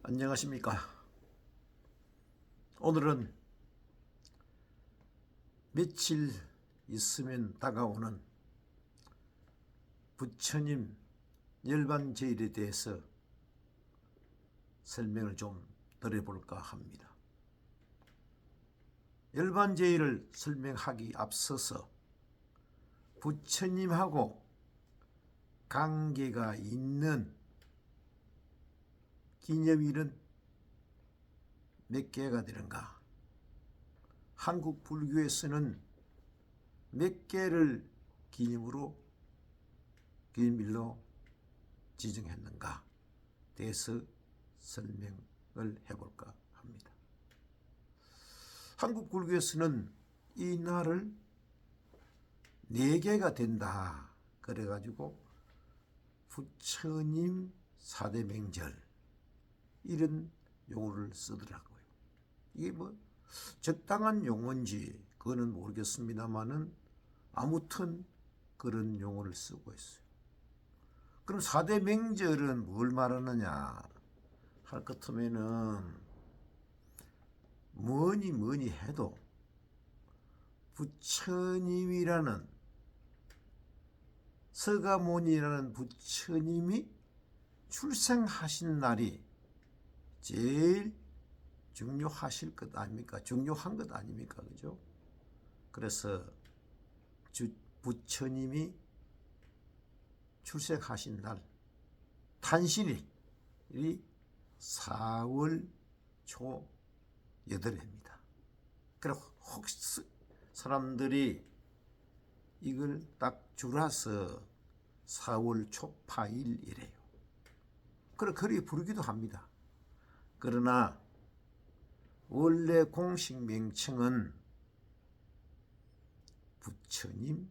안녕하십니까. 오늘은 며칠 있으면 다가오는 부처님 열반제일에 대해서 설명을 좀 드려볼까 합니다. 열반제일을 설명하기 앞서서 부처님하고 관계가 있는 기념일은 몇 개가 되는가? 한국 불교에서는 몇 개를 기념일로 지정했는가? 대해서 설명을 해볼까 합니다. 한국 불교에서는 이 날을 4개가 된다. 그래가지고 부처님 사대명절 이런 용어를 쓰더라고요. 이게 뭐 적당한 용어인지 그거는 모르겠습니다만은 아무튼 그런 용어를 쓰고 있어요. 그럼 4대 명절은 뭘 말하느냐 할 것 같으면은 뭐니 해도 부처님이라는 서가모니라는 부처님이 출생하신 날이 제일 중요하실 것 아닙니까? 중요한 것 아닙니까? 그죠? 그래서 부처님이 출생하신 날 탄신일이 4월 초 8일입니다. 그래서 혹시 사람들이 이걸 딱 줄여서 4월 초 8일이래요. 그렇게 부르기도 합니다. 그러나 원래 공식 명칭은 부처님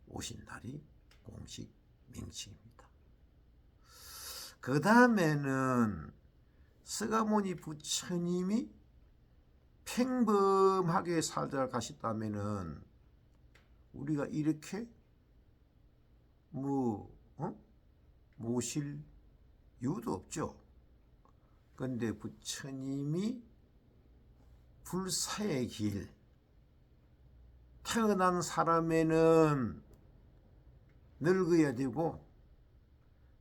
오신 날이 공식 명칭입니다. 그 다음에는 서가모니 부처님이 평범하게 살다 가셨다면은 우리가 이렇게 모실 이유도 없죠. 그런데 부처님이 불사의 길, 태어난 사람에는 늙어야 되고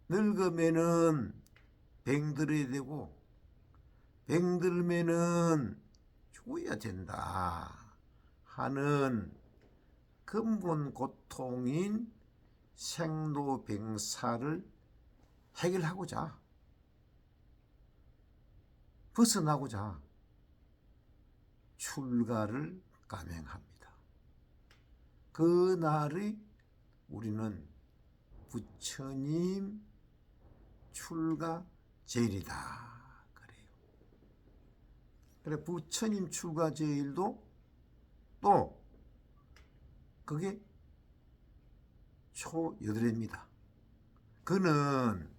늙으면은 병들어야 되고 병들면은 죽어야 된다 하는 근본 고통인 생로병사를 해결하고자 벗어나고자 출가를 감행합니다. 그 날이 우리는 부처님 출가 제일이다 그래요. 그래 부처님 출가 제일도 또 그게 초 8일입니다. 그는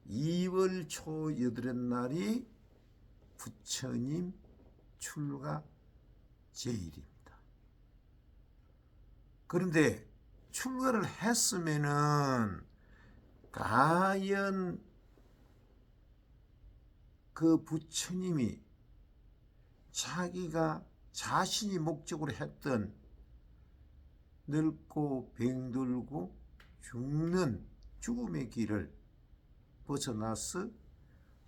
2월 초 8일 날이 부처님 출가 제일입니다. 그런데 출가를 했으면은 과연 그 부처님이 자기가 자신이 목적으로 했던 늙고 병들고 죽는 죽음의 길을 벗어나서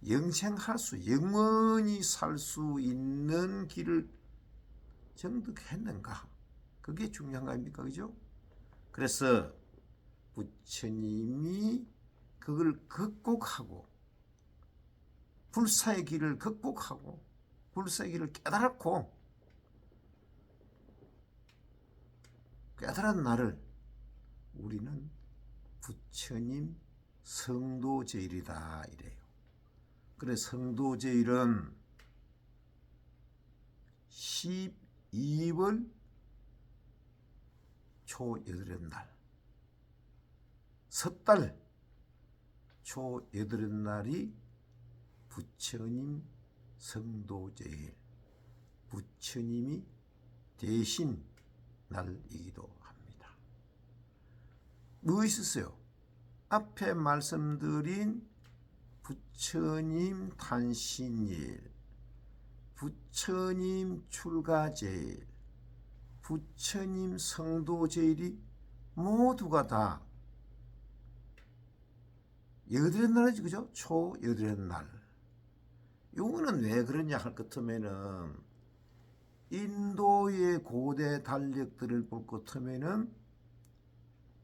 영원히 살 수 있는 길을 정득했는가? 그게 중요한 거 아닙니까? 그죠? 그래서 부처님이 그걸 극복하고 불사의 길을 극복하고 불사의 길을 깨달은 날을 우리는 부처님 성도제일이다 이래요. 그래 성도제일은 12월 초 8일 날 섣달 초 8일 날이 부처님 성도제일 부처님이 대신 날이기도 합니다. 무엇이 있어요? 앞에 말씀드린 부처님 탄신일, 부처님 출가제일, 부처님 성도제일이 모두가 다 여드렛 날이지, 그죠? 초 여드렛 날. 요거는 왜 그러냐 할 것 같으면은 인도의 고대 달력들을 볼 것 같으면은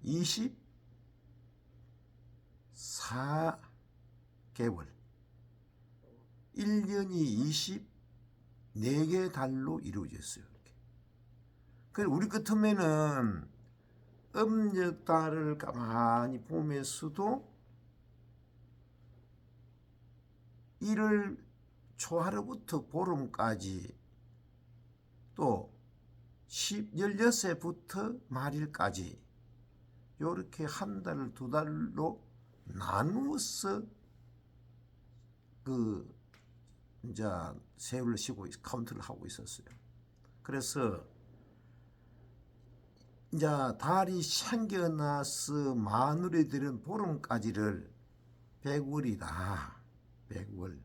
24개월 1년이 24개 달로 이루어졌어요. 그래서 우리 같으면은 음력달을 가만히 보면서도 1월 초하루부터 보름까지 또 16세부터 말일까지 이렇게 한 달, 두 달로 나누어서 그 이제 세월을 쉬고 카운트를 하고 있었어요. 그래서 이제 달이 생겨나서 마늘이 들은 보름까지를 100월이다. 100월.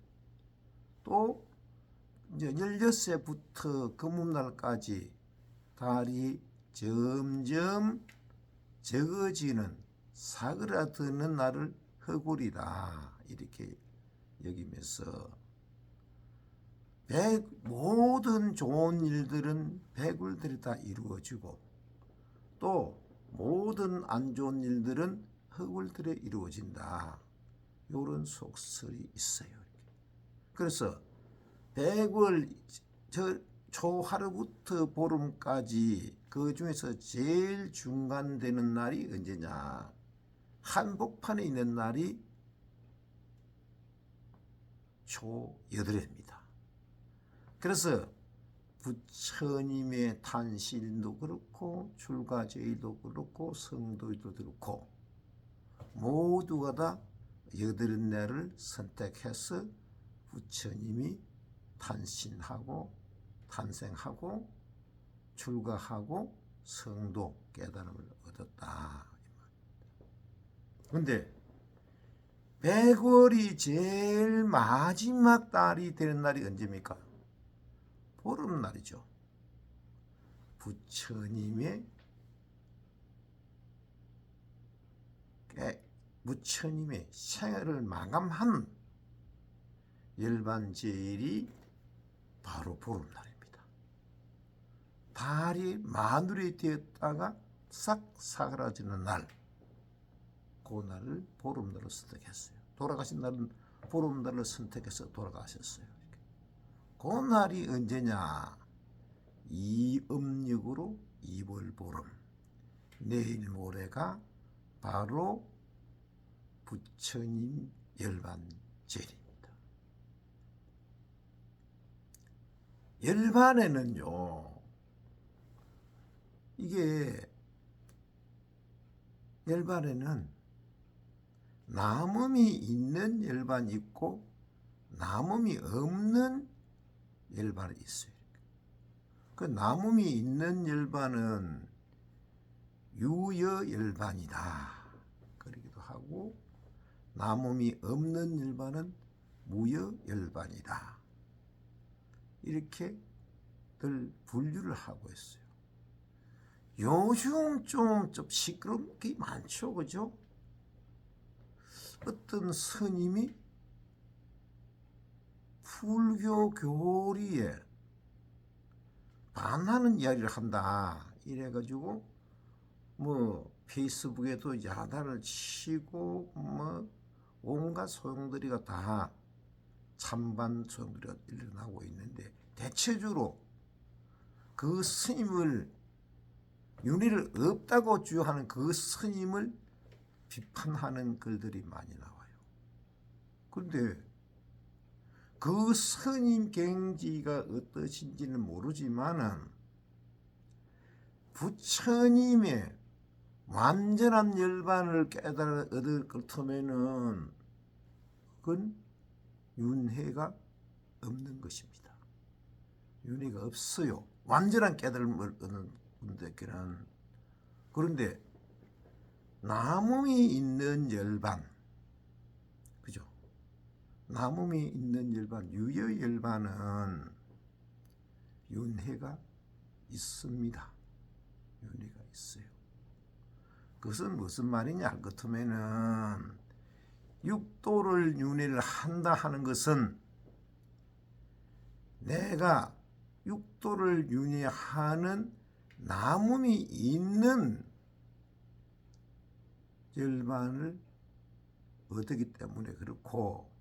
또 이제 16세부터 금음날까지 달이 점점 적어지는 사그라드는 날을 허골이다. 이렇게 여기면서 모든 좋은 일들은 100월들이 다 이루어지고 또 모든 안 좋은 일들은 허월들에 이루어진다. 이런 속설이 있어요. 그래서 100월 초하루부터 보름까지 그 중에서 제일 중간되는 날이 언제냐? 한복판에 있는 날이 초여덟입니다. 그래서 부처님의 탄신도 그렇고 출가제일도 그렇고 성도일도 그렇고 모두가 다 여덟 날을 선택해서 부처님이 탄신하고 탄생하고 출가하고 성도 깨달음을 얻었다. 그런데 100월이 제일 마지막 달이 되는 날이 언제입니까? 보름날이죠. 부처님의 생애를 마감한 열반제일이 바로 보름날입니다. 달이 마늘이 되었다가 싹 사그라지는 날, 그 날을 보름날로 선택했어요. 돌아가신 날은 보름날을 선택해서 돌아가셨어요. 그 날이 언제냐? 이음력으로 2월 보름, 내일 모레가 바로 부처님 열반제일입니다. 열반에는요, 이게 열반에는 남음이 있는 열반이 있고 남음이 없는 열반이 있어요. 그 남음이 있는 열반은 유여열반이다 그러기도 하고, 남음이 없는 열반은 무여열반이다 이렇게 늘 분류를 하고 있어요. 요즘 좀 시끄러운 게 많죠, 그죠? 어떤 스님이 불교 교리에 반하는 이야기를 한다 이래가지고 뭐 페이스북에도 야단을 치고 뭐 온갖 소용돌이가 다 찬반 소용돌이가 일어나고 있는데, 대체적으로 그 스님을 윤회를 없다고 주장하는 그 스님을 비판하는 글들이 많이 나와요. 그런데 그 스님 경지가 어떠신지는 모르지만은 부처님의 완전한 열반을 깨달아 얻을 것 같으면은 그건 윤회가 없는 것입니다. 윤회가 없어요. 완전한 깨달음을 얻는 분들께는. 그런데 남음이 있는 열반, 그죠? 남음이 있는 열반, 유여열반은 윤회가 있습니다. 윤회가 있어요. 그것은 무슨 말이냐 할 것 같으면은 육도를 윤회를 한다 하는 것은 내가 육도를 윤회하는 남음이 있는 열반을 얻기 때문에 그렇고,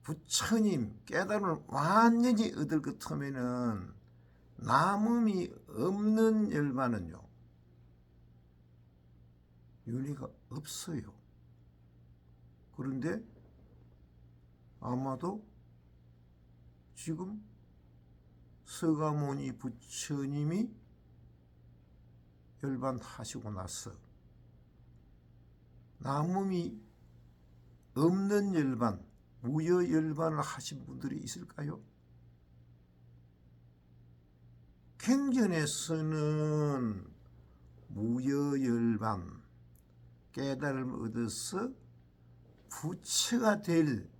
부처님 깨달음을 완전히 얻을 것 같으면은 남음이 없는 열반은요 윤회가 없어요. 그런데 아마도 지금 서가모니 부처님이 열반하시고 나서 남음이 없는 열반, 무여열반을 하신 분들이 있을까요? 갱전에서는 무여열반, 깨달음을 얻어서 부처가 될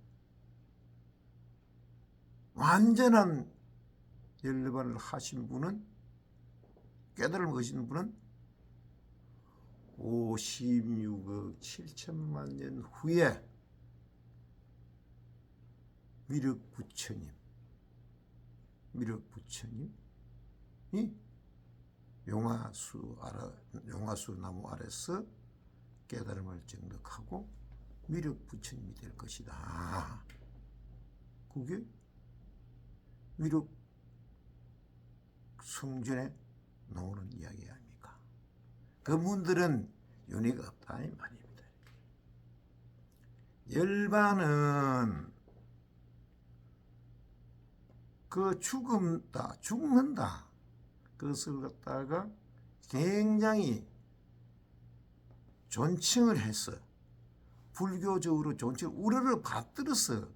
완전한 열반을 하신 분은, 깨달음을 얻으신 분은 56억 7천만 년 후에 미륵 부처님이 용화수 나무 아래서 깨달음을 정득하고 미륵 부처님이 될 것이다. 그게 미륵 성전에 나오는 이야기 아닙니까? 그분들은 윤회가 없다 이 말입니다. 열반은 그 죽는다. 그것을 갖다가 굉장히 존칭을 해서, 불교적으로 존칭을 우러러 받들어서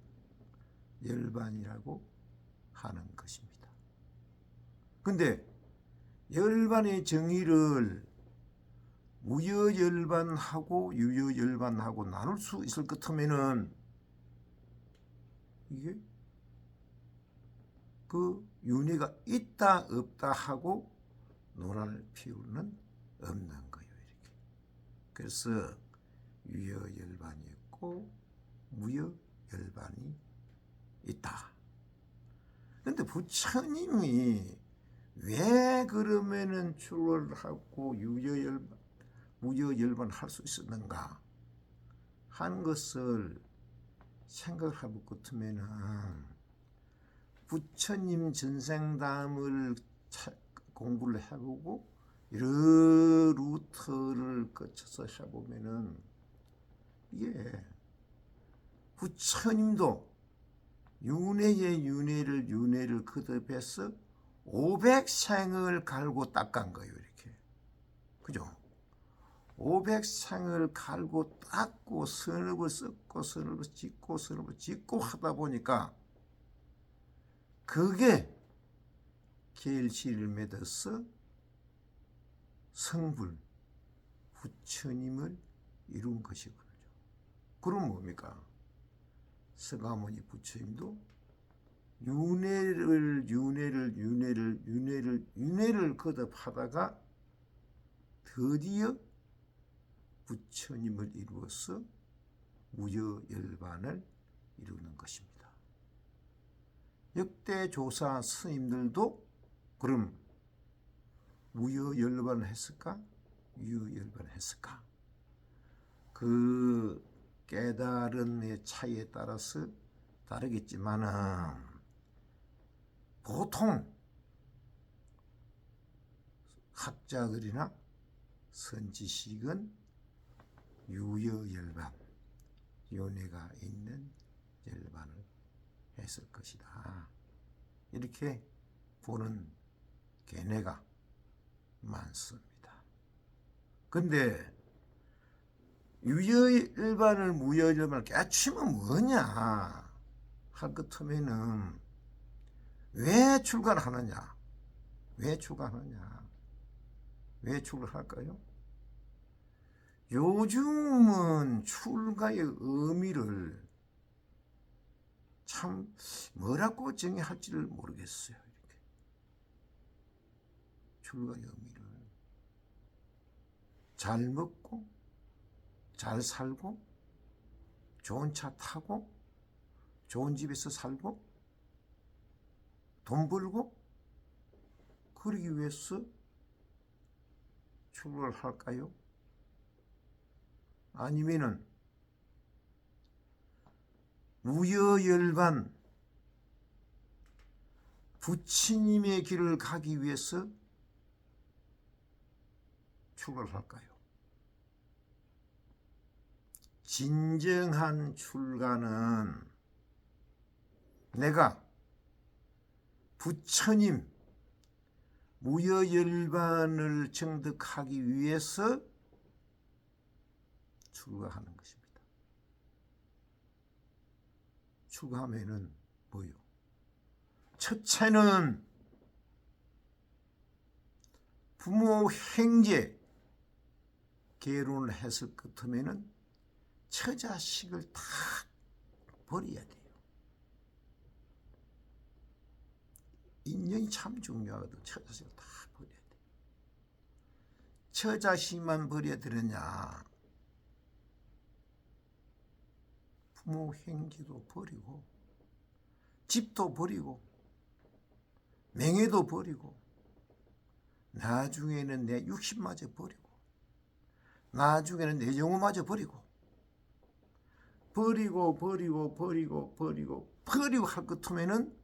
열반이라고 하는 것입니다. 근데 열반의 정의를 무여열반하고 유여열반하고 나눌 수 있을 것 같으면은 이게 그 윤회가 있다 없다 하고 논할 필요는 없는 거예요. 이렇게. 그래서 유여열반이 있고 무여열반이 있다. 그런데 부처님이 왜 그러면은 출월하고 무여열반 할 수 있었는가 하는 것을 생각을 해볼 것 같으면은, 부처님 전생담을 공부를 해보고 여러 루트를 거쳐서 해보면은 이게 부처님도 윤회의 윤회를 거듭해서 500생을 갈고 닦은 거예요. 이렇게. 그죠? 500생을 갈고 닦고 선업을 썩고 선업을 짓고 하다 보니까 그게 결실을 맺어서 성불 부처님을 이룬 것이거든요. 그럼 뭡니까? 서가모니 부처님도 윤회를 거듭하다가 드디어 부처님을 이루어서 무여열반을 이루는 것입니다. 역대 조사 스님들도 그럼 무여열반을 했을까? 유여열반을 했을까? 그 깨달음의 차이에 따라서 다르겠지만은 보통 학자들이나 선지식은 유여열반, 윤회가 있는 열반을 했을 것이다. 이렇게 보는 견해가 많습니다. 근데 유여열반을 무여열반을 깨치면 뭐냐 할 것 같으면은 왜 출가하느냐? 왜 출가할까요? 요즘은 출가의 의미를 참 뭐라고 정의할지를 모르겠어요. 이렇게 출가의 의미를 잘 먹고 잘 살고 좋은 차 타고 좋은 집에서 살고 돈 벌고 그러기 위해서 출가를 할까요? 아니면은 우여열반 부처님의 길을 가기 위해서 출가를 할까요? 진정한 출가는 내가 부처님 무여열반을 정득하기 위해서 출가하는 것입니다. 출가하면은 뭐요? 첫째는 부모 형제 결혼을 했을 것 같으면은 처자식을 다 버려야 돼요. 인연이 참 중요하거든. 처자식을 다 버려야 돼. 처자식만 버려야 되느냐? 부모 형제도 버리고 집도 버리고 명예도 버리고 나중에는 내 육신마저 버리고 나중에는 내 영혼마저 버리고 할 것 같으면은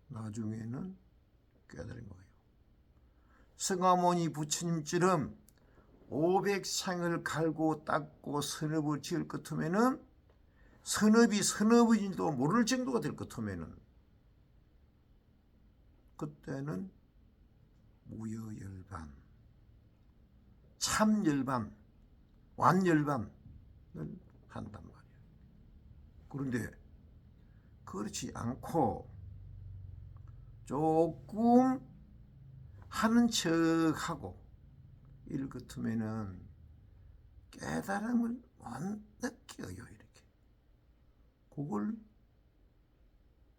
나중에는 깨달은 거예요. 성화모니 부처님처럼 500생을 갈고 닦고 선업을 지을 것 같으면은 선업인지도 모를 정도가 될 것 같으면은 그때는 무여열반, 참열반, 완열반을 한단 말이에요. 그런데 그렇지 않고 조금 하는 척하고 이럴 것 같으면은 깨달음을 못 느껴요. 이렇게. 그걸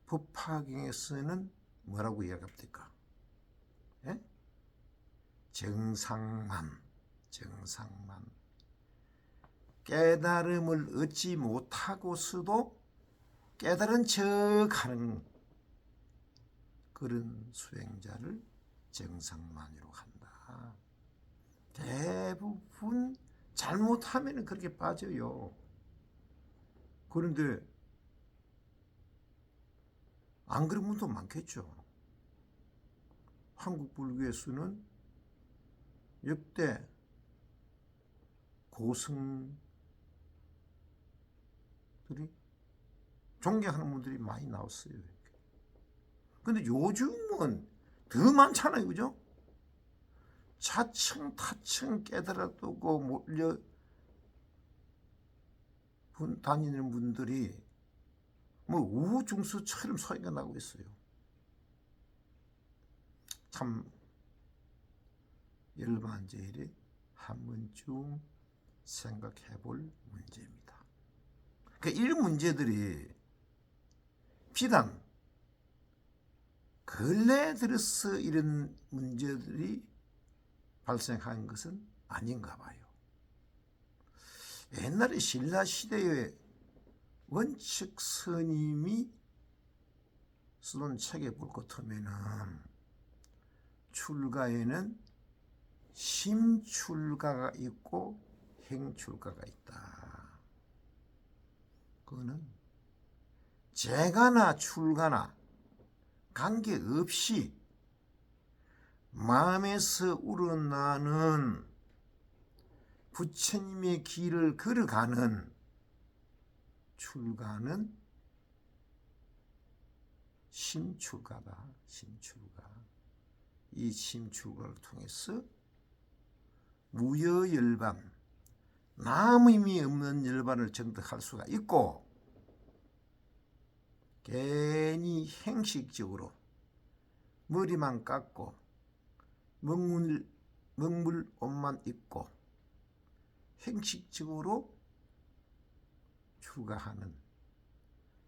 법화경에서는 뭐라고 이야기합니까? 예? 정상만. 깨달음을 얻지 못하고서도 깨달은 척하는 그런 수행자를 정상만으로 한다. 대부분 잘못하면 그렇게 빠져요. 그런데 안 그런 분도 많겠죠. 한국 불교에서는 역대 고승들이 존경하는 분들이 많이 나왔어요. 근데 요즘은 더 많잖아요. 그죠? 차츰 타층 깨달아두고 몰려 다니는 분들이 뭐 우중수처럼 소리가 나고 있어요. 참 열반제일에 한 번쯤 생각해 볼 문제입니다. 그러니까 이런 문제들이 비단 근래에 들어서 이런 문제들이 발생한 것은 아닌가 봐요. 옛날에 신라시대에 원칙 스님이 쓰던 책에 볼 것 같으면은 출가에는 심출가가 있고 행출가가 있다. 그거는 재가나 출가나 관계없이 마음에서 우러나는 부처님의 길을 걸어가는 출가는 심출가다. 심출가. 이 심출가를 통해서 무여열반, 아무 의미 없는 열반을 정득할 수가 있고, 괜히 행식적으로 머리만 깎고 먹물 옷만 입고 행식적으로 출가하는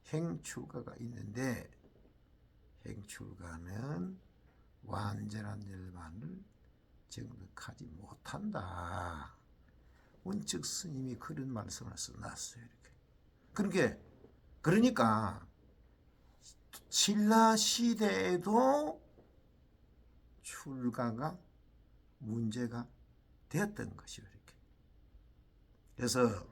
행출가가 있는데 행출가는 완전한 열반을 정득하지 못한다. 원측 스님이 그런 말씀을 써놨어요. 이렇게. 그러니까 신라 시대에도 출가가 문제가 되었던 것이요. 이렇게. 그래서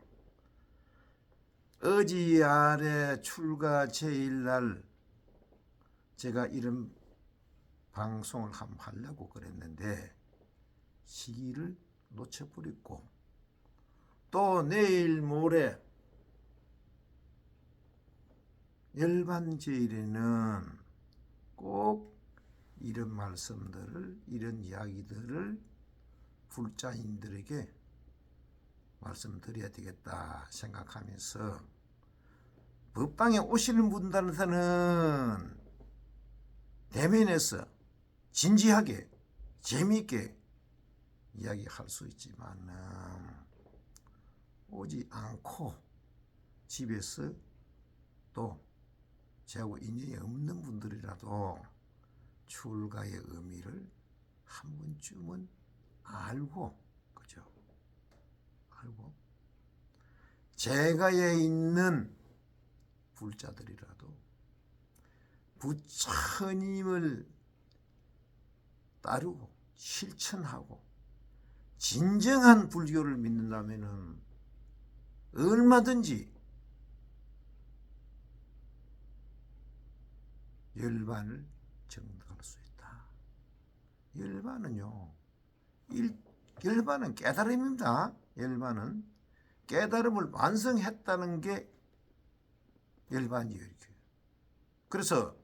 어지 아래 출가 제일날 제가 이런 방송을 한번 하려고 그랬는데 시기를 놓쳐버렸고, 또 내일 모레 열반제일에는 꼭 이런 말씀들을, 이런 이야기들을 불자인들에게 말씀드려야 되겠다 생각하면서 법당에 오시는 분들한테는 대면에서 진지하게 재미있게 이야기할 수 있지만 오지 않고 집에서 또 저하고 인연이 없는 분들이라도 출가의 의미를 한 번쯤은 알고, 그죠? 알고 제가에 있는 불자들이라도 부처님을 따르고 실천하고 진정한 불교를 믿는다면 얼마든지 열반을 정득할 수 있다. 열반은 깨달음입니다. 열반은 깨달음을 완성했다는 게 열반이에요. 이렇게. 그래서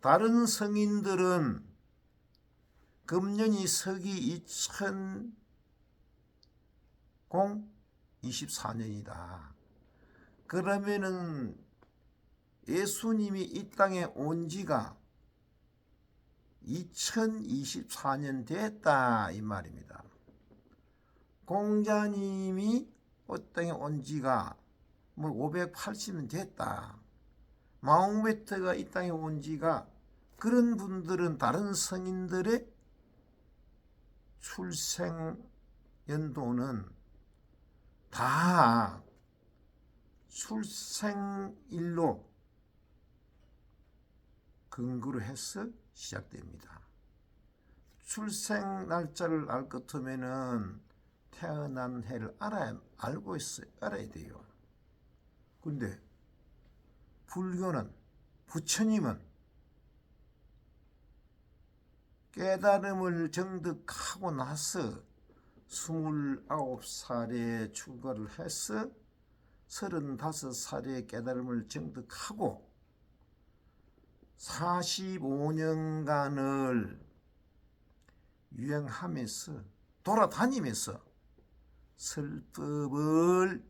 다른 성인들은 금년이 서기 2024년이다. 그러면은 예수님이 이 땅에 온 지가 2024년 됐다 이 말입니다. 공자님이 이 땅에 온 지가 580년 됐다. 마호메트가 이 땅에 온 지가, 그런 분들은 다른 성인들의 출생 연도는 다 출생일로 근거로 해서 시작됩니다. 출생 날짜를 알 것 같으면은 태어난 해를 알아야 돼요. 근데 불교는, 부처님은 깨달음을 정득하고 나서 29살에 출가를 해서 35살에 깨달음을 정득하고 45년간을 유행하면서 돌아다니면서 설법을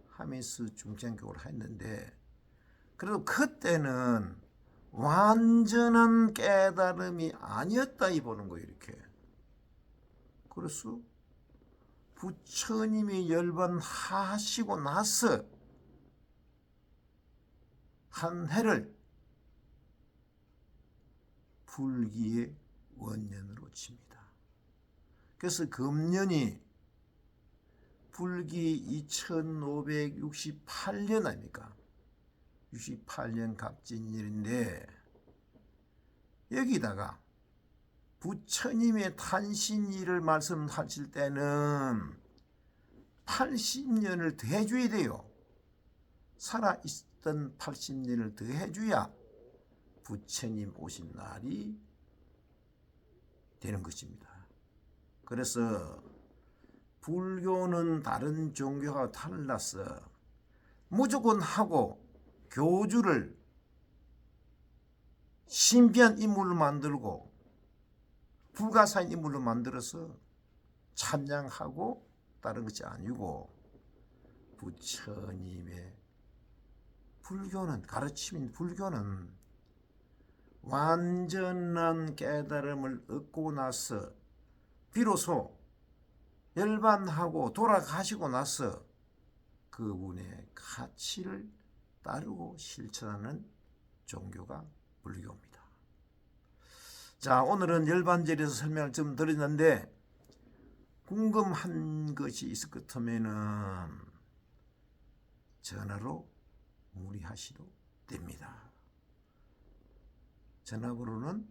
하면서 중생교를 했는데, 그래도 그때는 완전한 깨달음이 아니었다 이 보는 거예요. 이렇게. 그래서 부처님이 열반하시고 나서 한 해를 불기의 원년으로 칩니다. 그래서 금년이 불기 2568년 아닙니까? 68년 갑진일인데, 여기다가 부처님의 탄신일을 말씀하실 때는 80년을 더해줘야 돼요. 살아있던 80년을 더해줘야 부처님 오신 날이 되는 것입니다. 그래서 불교는 다른 종교와 달라서 무조건 하고 교주를 신비한 인물로 만들고 불가사의 인물로 만들어서 찬양하고 다른 것이 아니고, 부처님의 불교는, 가르침인 불교는 완전한 깨달음을 얻고 나서 비로소 열반하고 돌아가시고 나서 그분의 가치를 따르고 실천하는 종교가 불교입니다. 자, 오늘은 열반절에서 설명을 좀 드렸는데 궁금한 것이 있을 것 같으면은 전화로 문의하셔도 됩니다. 전화번호는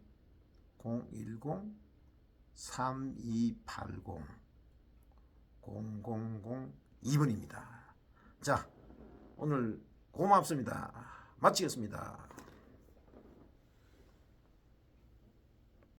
010-3280-0002번입니다. 자, 오늘 고맙습니다. 마치겠습니다.